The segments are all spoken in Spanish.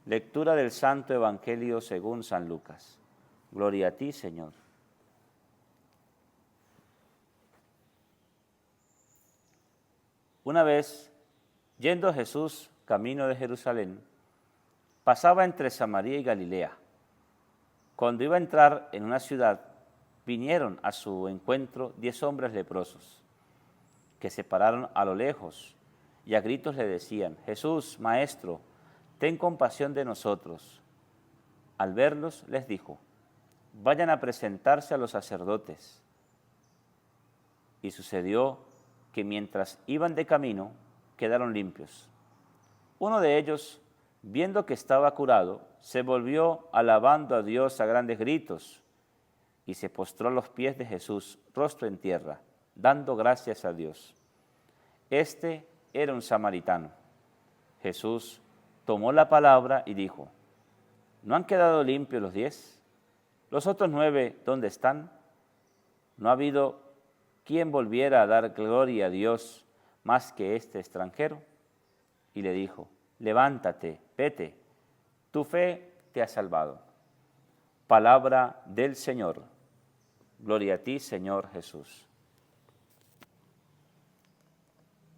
Lectura del Santo Evangelio según San Lucas. Gloria a ti, Señor. Una vez, yendo Jesús camino de Jerusalén, pasaba entre Samaria y Galilea. Cuando iba a entrar en una ciudad, vinieron a su encuentro 10 hombres leprosos, que se pararon a lo lejos y a gritos le decían: Jesús, Maestro, ten compasión de nosotros. Al verlos, les dijo: vayan a presentarse a los sacerdotes. Y sucedió que mientras iban de camino, quedaron limpios. Uno de ellos, viendo que estaba curado, se volvió alabando a Dios a grandes gritos y se postró a los pies de Jesús, rostro en tierra, dando gracias a Dios. Este era un samaritano. Jesús tomó la palabra y dijo: ¿no han quedado limpios los 10? ¿Los otros 9 dónde están? ¿No ha habido quien volviera a dar gloria a Dios más que este extranjero? Y le dijo: levántate, vete, tu fe te ha salvado. Palabra del Señor. Gloria a ti, Señor Jesús.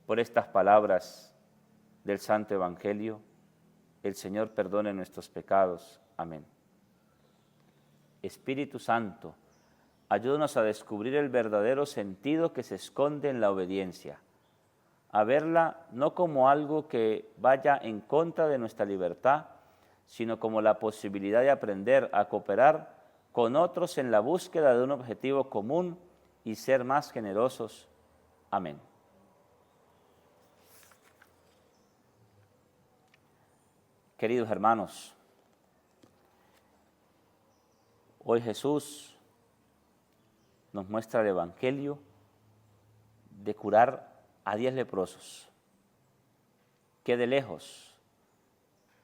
Por estas palabras del Santo Evangelio, el Señor perdone nuestros pecados. Amén. Espíritu Santo, ayúdanos a descubrir el verdadero sentido que se esconde en la obediencia, a verla no como algo que vaya en contra de nuestra libertad, sino como la posibilidad de aprender a cooperar con otros en la búsqueda de un objetivo común y ser más generosos. Amén. Queridos hermanos, hoy Jesús nos muestra el Evangelio de curar a 10 leprosos, que de lejos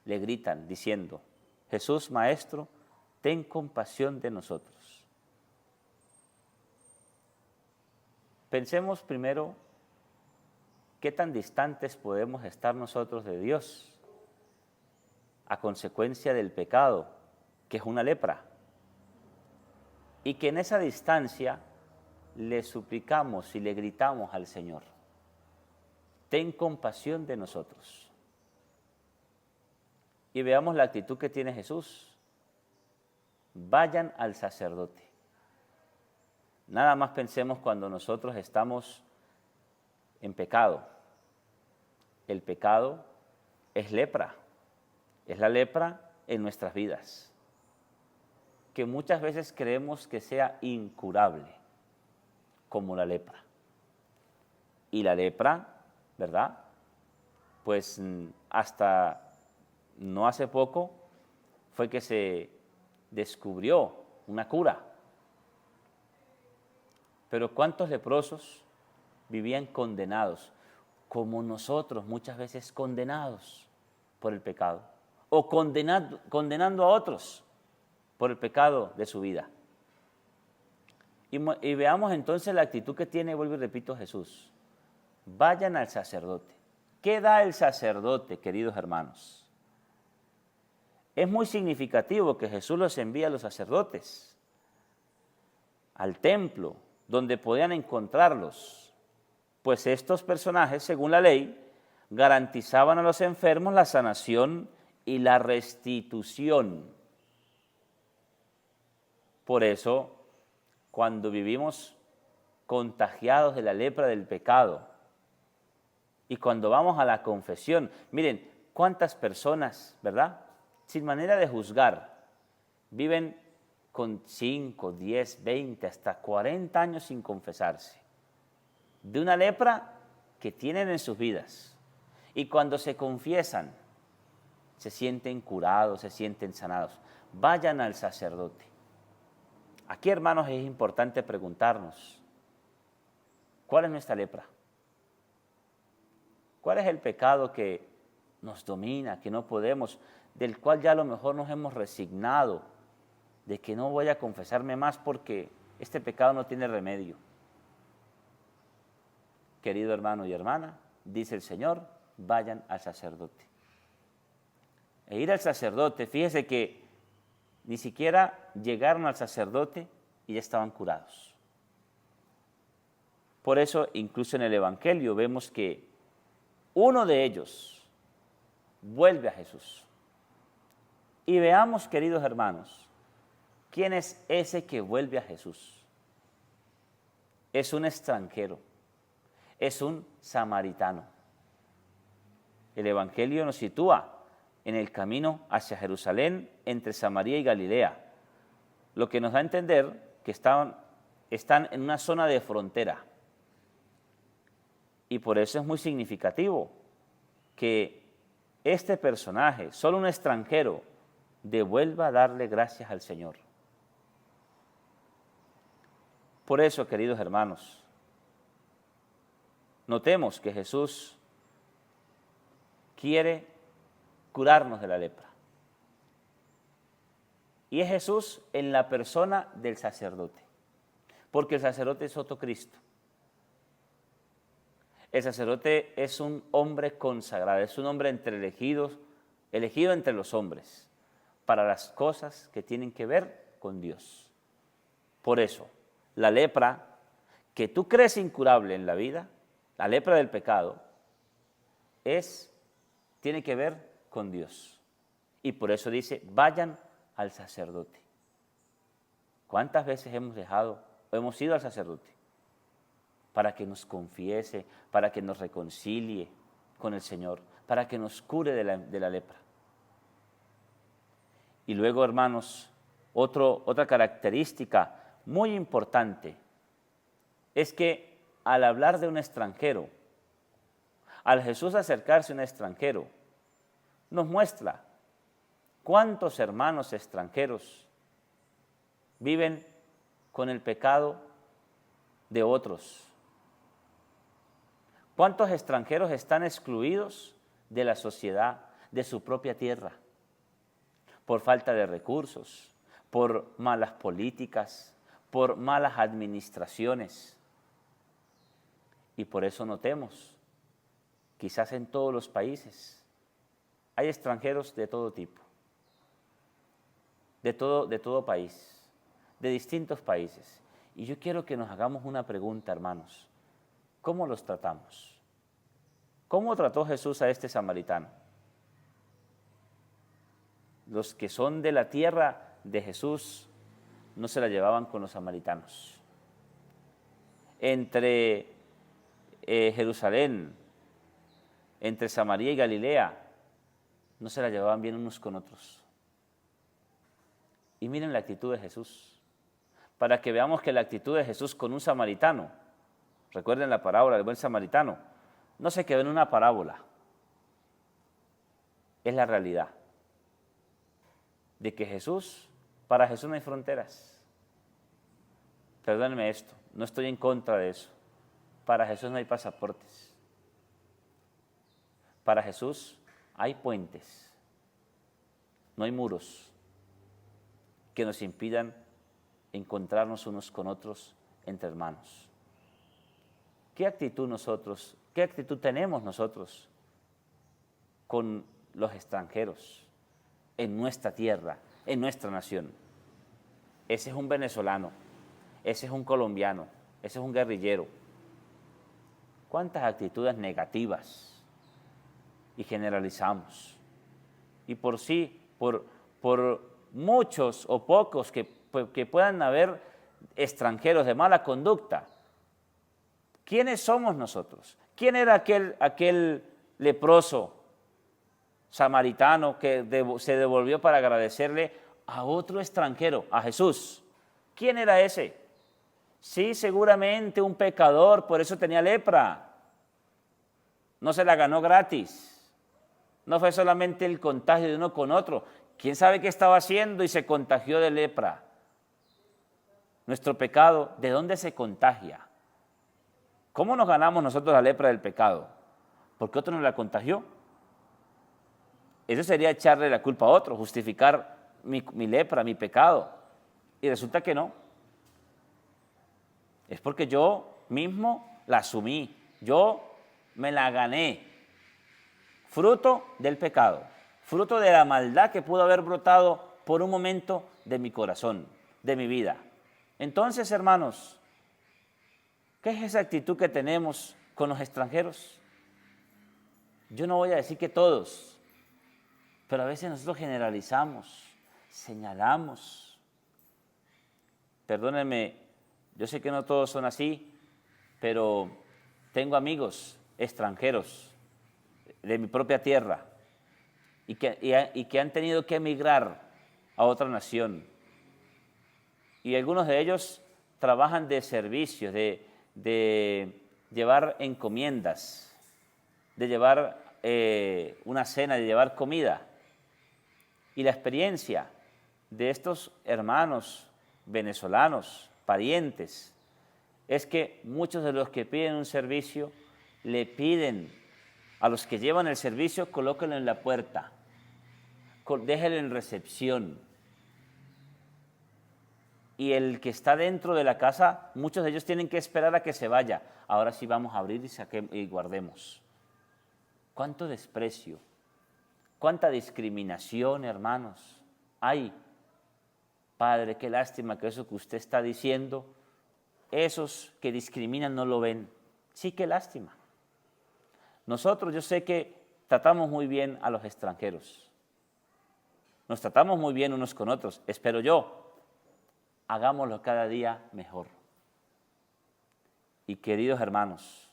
le gritan diciendo: Jesús, Maestro, ten compasión de nosotros. Pensemos primero qué tan distantes podemos estar nosotros de Dios a consecuencia del pecado, que es una lepra, y que en esa distancia le suplicamos y le gritamos al Señor: ten compasión de nosotros. Y veamos la actitud que tiene Jesús. Vayan al sacerdote. Nada más pensemos cuando nosotros estamos en pecado. El pecado es lepra. Es la lepra en nuestras vidas, que muchas veces creemos que sea incurable, como la lepra. Y la lepra, ¿verdad? Pues hasta no hace poco fue que se descubrió una cura. Pero ¿cuántos leprosos vivían condenados, como nosotros muchas veces condenados por el pecado? O condenando a otros por el pecado de su vida. Y veamos entonces la actitud que tiene, vuelvo y repito, Jesús. Vayan al sacerdote. ¿Qué da el sacerdote, queridos hermanos? Es muy significativo que Jesús los envía a los sacerdotes, al templo, donde podían encontrarlos, pues estos personajes, según la ley, garantizaban a los enfermos la sanación y la restitución. Por eso, cuando vivimos contagiados de la lepra del pecado y cuando vamos a la confesión, miren, cuántas personas, ¿verdad?, sin manera de juzgar, viven con 5, 10, 20, hasta 40 años sin confesarse, de una lepra que tienen en sus vidas. Y cuando se confiesan, se sienten curados, se sienten sanados. Vayan al sacerdote. Aquí, hermanos, es importante preguntarnos: ¿cuál es nuestra lepra? ¿Cuál es el pecado que nos domina, que no podemos, del cual ya a lo mejor nos hemos resignado, de que no voy a confesarme más porque este pecado no tiene remedio? Querido hermano y hermana, dice el Señor: vayan al sacerdote. e ir al sacerdote. Fíjese que ni siquiera llegaron al sacerdote y ya estaban curados. Por eso, incluso en el Evangelio vemos que uno de ellos vuelve a Jesús. Y veamos, queridos hermanos, ¿quién es ese que vuelve a Jesús? Es un extranjero, es un samaritano. El Evangelio nos sitúa en el camino hacia Jerusalén, entre Samaria y Galilea, lo que nos da a entender que están en una zona de frontera. Y por eso es muy significativo que este personaje, solo un extranjero, devuelva a darle gracias al Señor. Por eso, queridos hermanos, notemos que Jesús quiere curarnos de la lepra. Y es Jesús en la persona del sacerdote, porque el sacerdote es otro Cristo. El sacerdote es un hombre consagrado, es un hombre elegido entre los hombres, para las cosas que tienen que ver con Dios. Por eso, la lepra que tú crees incurable en la vida, la lepra del pecado, tiene que ver con Dios. Y por eso dice, vayan al sacerdote. ¿Cuántas veces hemos ido al sacerdote? Para que nos confiese, para que nos reconcilie con el Señor, para que nos cure de la lepra. Y luego, hermanos, otra característica muy importante es que al hablar de un extranjero, al Jesús acercarse a un extranjero, nos muestra cuántos hermanos extranjeros viven con el pecado de otros. ¿Cuántos extranjeros están excluidos de la sociedad, de su propia tierra? Por falta de recursos, por malas políticas, por malas administraciones. Y por eso notemos, quizás en todos los países, hay extranjeros de todo tipo, de todo país, de distintos países. Y yo quiero que nos hagamos una pregunta, hermanos. ¿Cómo los tratamos? ¿Cómo trató Jesús a este samaritano? Los que son de la tierra de Jesús no se la llevaban con los samaritanos. Entre Jerusalén, entre Samaria y Galilea, no se la llevaban bien unos con otros. Y miren la actitud de Jesús, para que veamos que la actitud de Jesús con un samaritano, recuerden la parábola del buen samaritano, no se quedó en una parábola, es la realidad de que para Jesús no hay fronteras. Perdónenme esto, no estoy en contra de eso. Para Jesús no hay pasaportes. Para Jesús hay puentes, no hay muros que nos impidan encontrarnos unos con otros entre hermanos. ¿Qué actitud tenemos nosotros con los extranjeros en nuestra tierra, en nuestra nación? Ese es un venezolano, ese es un colombiano, ese es un guerrillero. ¿Cuántas actitudes negativas? Y generalizamos. Y por muchos o pocos que puedan haber extranjeros de mala conducta, ¿quiénes somos nosotros? ¿Quién era aquel leproso samaritano que se devolvió para agradecerle a otro extranjero, a Jesús? ¿Quién era ese? Sí, seguramente un pecador, por eso tenía lepra. No se la ganó gratis. No fue solamente el contagio de uno con otro. ¿Quién sabe qué estaba haciendo y se contagió de lepra? Nuestro pecado, ¿de dónde se contagia? ¿Cómo nos ganamos nosotros la lepra del pecado? ¿Porque otro nos la contagió? Eso sería echarle la culpa a otro, justificar mi lepra, mi pecado. Y resulta que no. Es porque yo mismo la asumí, yo me la gané. Fruto del pecado, fruto de la maldad que pudo haber brotado por un momento de mi corazón, de mi vida. Entonces, hermanos, ¿qué es esa actitud que tenemos con los extranjeros? Yo no voy a decir que todos, pero a veces nosotros generalizamos, señalamos. Perdónenme, yo sé que no todos son así, pero tengo amigos extranjeros de mi propia tierra y que han tenido que emigrar a otra nación. Y algunos de ellos trabajan de servicios, de llevar encomiendas, de llevar una cena, de llevar comida. Y la experiencia de estos hermanos venezolanos, parientes, es que muchos de los que piden un servicio le piden a los que llevan el servicio, colóquenlo en la puerta, déjenlo en recepción. Y el que está dentro de la casa, muchos de ellos tienen que esperar a que se vaya. Ahora sí vamos a abrir y guardemos. ¿Cuánto desprecio? ¿Cuánta discriminación, hermanos? Ay, Padre, qué lástima que eso que usted está diciendo, esos que discriminan no lo ven. Sí, qué lástima. Nosotros, yo sé que tratamos muy bien a los extranjeros. Nos tratamos muy bien unos con otros, espero yo. Hagámoslo cada día mejor. Y queridos hermanos,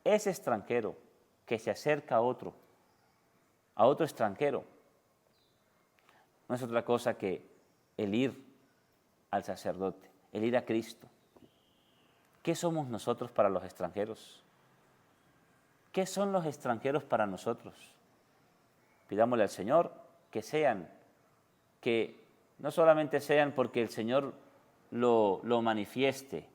ese extranjero que se acerca a otro extranjero, no es otra cosa que el ir al sacerdote, el ir a Cristo. ¿Qué somos nosotros para los extranjeros? ¿Qué son los extranjeros para nosotros? Pidámosle al Señor que no solamente sean porque el Señor lo manifieste,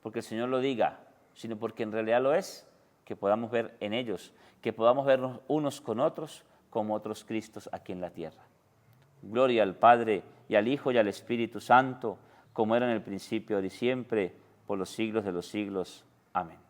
porque el Señor lo diga, sino porque en realidad lo es, que podamos ver en ellos, que podamos vernos unos con otros como otros Cristos aquí en la tierra. Gloria al Padre, y al Hijo, y al Espíritu Santo, como era en el principio, ahora y siempre, por los siglos de los siglos. Amén.